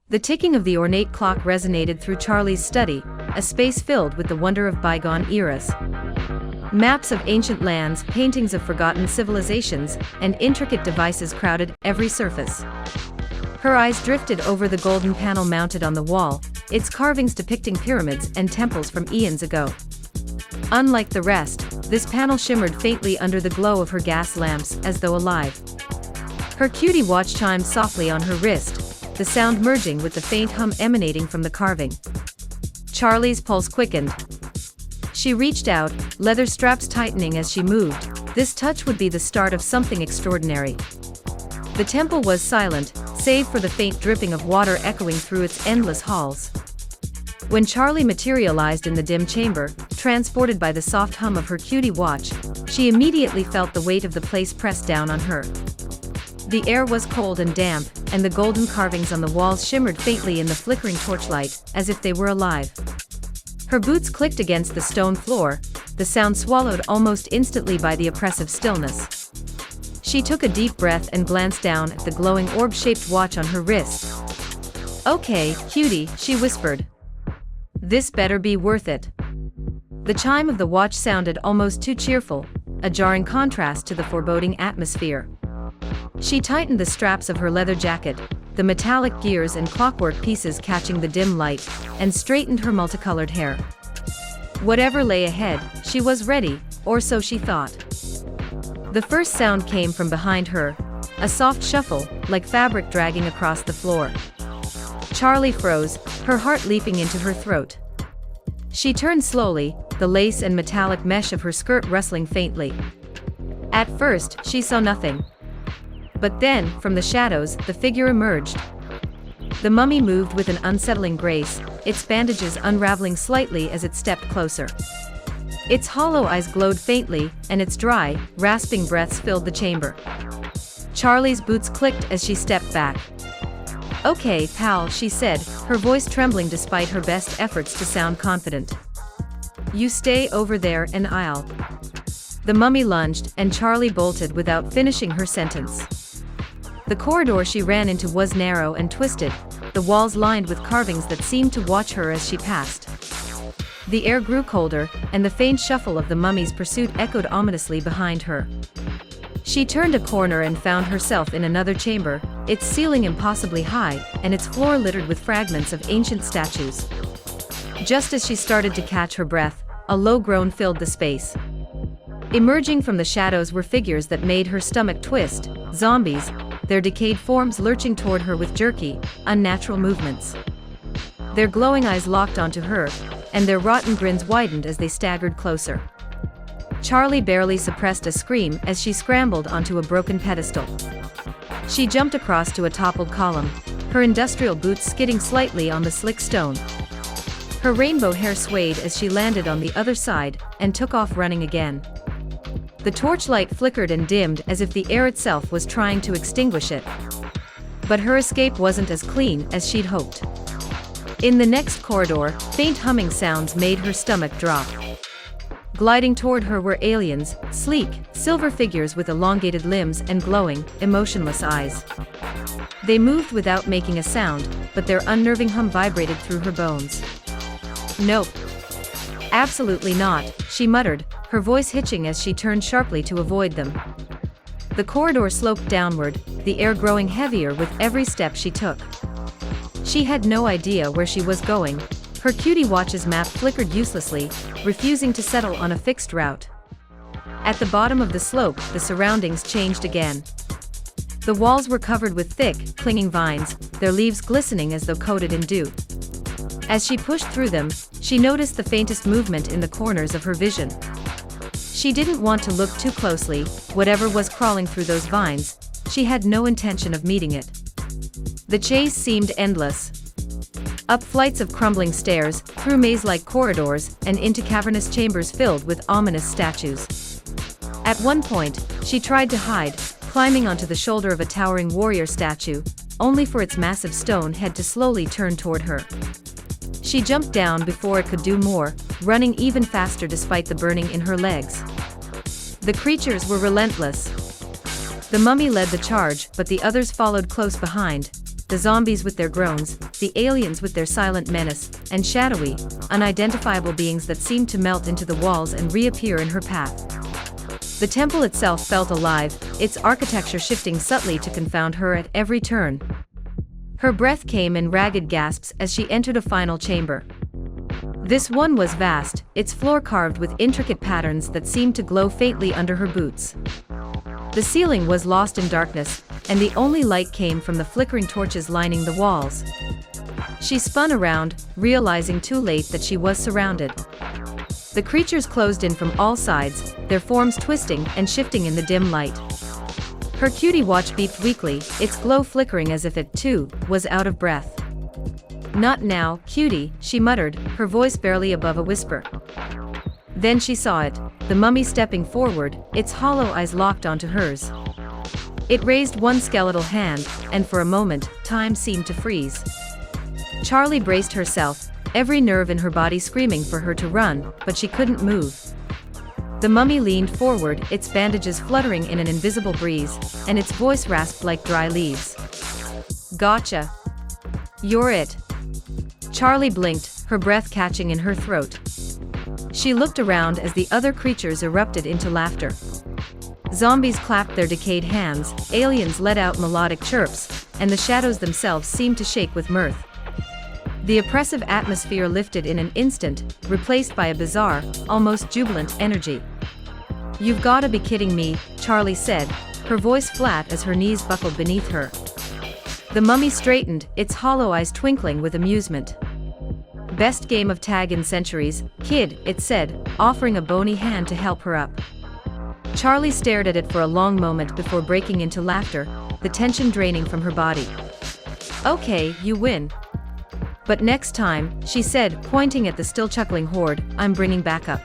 The ticking of the ornate clock resonated through Charlie's study, a space filled with the wonder of bygone eras. Maps of ancient lands, paintings of forgotten civilizations, and intricate devices crowded every surface. Her eyes drifted over the golden panel mounted on the wall, its carvings depicting pyramids and temples from eons ago. Unlike the rest, this panel shimmered faintly under the glow of her gas lamps, as though alive. Her cutie watch chimed softly on her wrist, the sound merging with the faint hum emanating from the carving. Charlie's pulse quickened. She reached out, leather straps tightening as she moved. This touch would be the start of something extraordinary. The temple was silent, save for the faint dripping of water echoing through its endless halls. When Charlie materialized in the dim chamber, transported by the soft hum of her cutie watch, she immediately felt the weight of the place pressed down on her. The air was cold and damp, and the golden carvings on the walls shimmered faintly in the flickering torchlight, as if they were alive. Her boots clicked against the stone floor, the sound swallowed almost instantly by the oppressive stillness. She took a deep breath and glanced down at the glowing orb-shaped watch on her wrist. "Okay, cutie," she whispered. "This better be worth it." The chime of the watch sounded almost too cheerful, a jarring contrast to the foreboding atmosphere. She tightened the straps of her leather jacket, the metallic gears and clockwork pieces catching the dim light, and straightened her multicolored hair. Whatever lay ahead, she was ready, or so she thought. The first sound came from behind her, a soft shuffle, like fabric dragging across the floor. Charlie froze, her heart leaping into her throat. She turned slowly, the lace and metallic mesh of her skirt rustling faintly. At first, she saw nothing. But then, from the shadows, the figure emerged. The mummy moved with an unsettling grace, its bandages unraveling slightly as it stepped closer. Its hollow eyes glowed faintly, and its dry, rasping breaths filled the chamber. Charlie's boots clicked as she stepped back. "Okay, pal," she said, her voice trembling despite her best efforts to sound confident. "You stay over there and I'll..." The mummy lunged, and Charlie bolted without finishing her sentence. The corridor she ran into was narrow and twisted, the walls lined with carvings that seemed to watch her as she passed. The air grew colder, and the faint shuffle of the mummy's pursuit echoed ominously behind her. She turned a corner and found herself in another chamber, its ceiling impossibly high, and its floor littered with fragments of ancient statues. Just as she started to catch her breath, a low groan filled the space. Emerging from the shadows were figures that made her stomach twist, zombies, their decayed forms lurching toward her with jerky, unnatural movements. Their glowing eyes locked onto her, and their rotten grins widened as they staggered closer. Charlie barely suppressed a scream as she scrambled onto a broken pedestal. She jumped across to a toppled column, her industrial boots skidding slightly on the slick stone. Her rainbow hair swayed as she landed on the other side, and took off running again. The torchlight flickered and dimmed as if the air itself was trying to extinguish it. But her escape wasn't as clean as she'd hoped. In the next corridor, faint humming sounds made her stomach drop. Gliding toward her were aliens, sleek, silver figures with elongated limbs and glowing, emotionless eyes. They moved without making a sound, but their unnerving hum vibrated through her bones. "Nope. Absolutely not," she muttered, her voice hitching as she turned sharply to avoid them. The corridor sloped downward, the air growing heavier with every step she took. She had no idea where she was going. Her cutie watch's map flickered uselessly, refusing to settle on a fixed route. At the bottom of the slope, the surroundings changed again. The walls were covered with thick, clinging vines, their leaves glistening as though coated in dew. As she pushed through them, she noticed the faintest movement in the corners of her vision. She didn't want to look too closely, whatever was crawling through those vines, she had no intention of meeting it. The chase seemed endless. Up flights of crumbling stairs, through maze-like corridors, and into cavernous chambers filled with ominous statues. At one point, she tried to hide, climbing onto the shoulder of a towering warrior statue, only for its massive stone head to slowly turn toward her. She jumped down before it could do more, running even faster despite the burning in her legs. The creatures were relentless. The mummy led the charge, but the others followed close behind, the zombies with their groans, the aliens with their silent menace, and shadowy, unidentifiable beings that seemed to melt into the walls and reappear in her path. The temple itself felt alive, its architecture shifting subtly to confound her at every turn. Her breath came in ragged gasps as she entered a final chamber. This one was vast, its floor carved with intricate patterns that seemed to glow faintly under her boots. The ceiling was lost in darkness, and the only light came from the flickering torches lining the walls. She spun around, realizing too late that she was surrounded. The creatures closed in from all sides, their forms twisting and shifting in the dim light. Her cutie watch beeped weakly, its glow flickering as if it, too, was out of breath. "Not now, cutie," she muttered, her voice barely above a whisper. Then she saw it, the mummy stepping forward, its hollow eyes locked onto hers. It raised one skeletal hand, and for a moment, time seemed to freeze. Charlie braced herself, every nerve in her body screaming for her to run, but she couldn't move. The mummy leaned forward, its bandages fluttering in an invisible breeze, and its voice rasped like dry leaves. "Gotcha. You're it." Charlie blinked, her breath catching in her throat. She looked around as the other creatures erupted into laughter. Zombies clapped their decayed hands, aliens let out melodic chirps, and the shadows themselves seemed to shake with mirth. The oppressive atmosphere lifted in an instant, replaced by a bizarre, almost jubilant energy. "You've gotta be kidding me," Charlie said, her voice flat as her knees buckled beneath her. The mummy straightened, its hollow eyes twinkling with amusement. "Best game of tag in centuries, kid," it said, offering a bony hand to help her up. Charlie stared at it for a long moment before breaking into laughter, the tension draining from her body. "Okay, you win. But next time," she said, pointing at the still chuckling horde, "I'm bringing backup."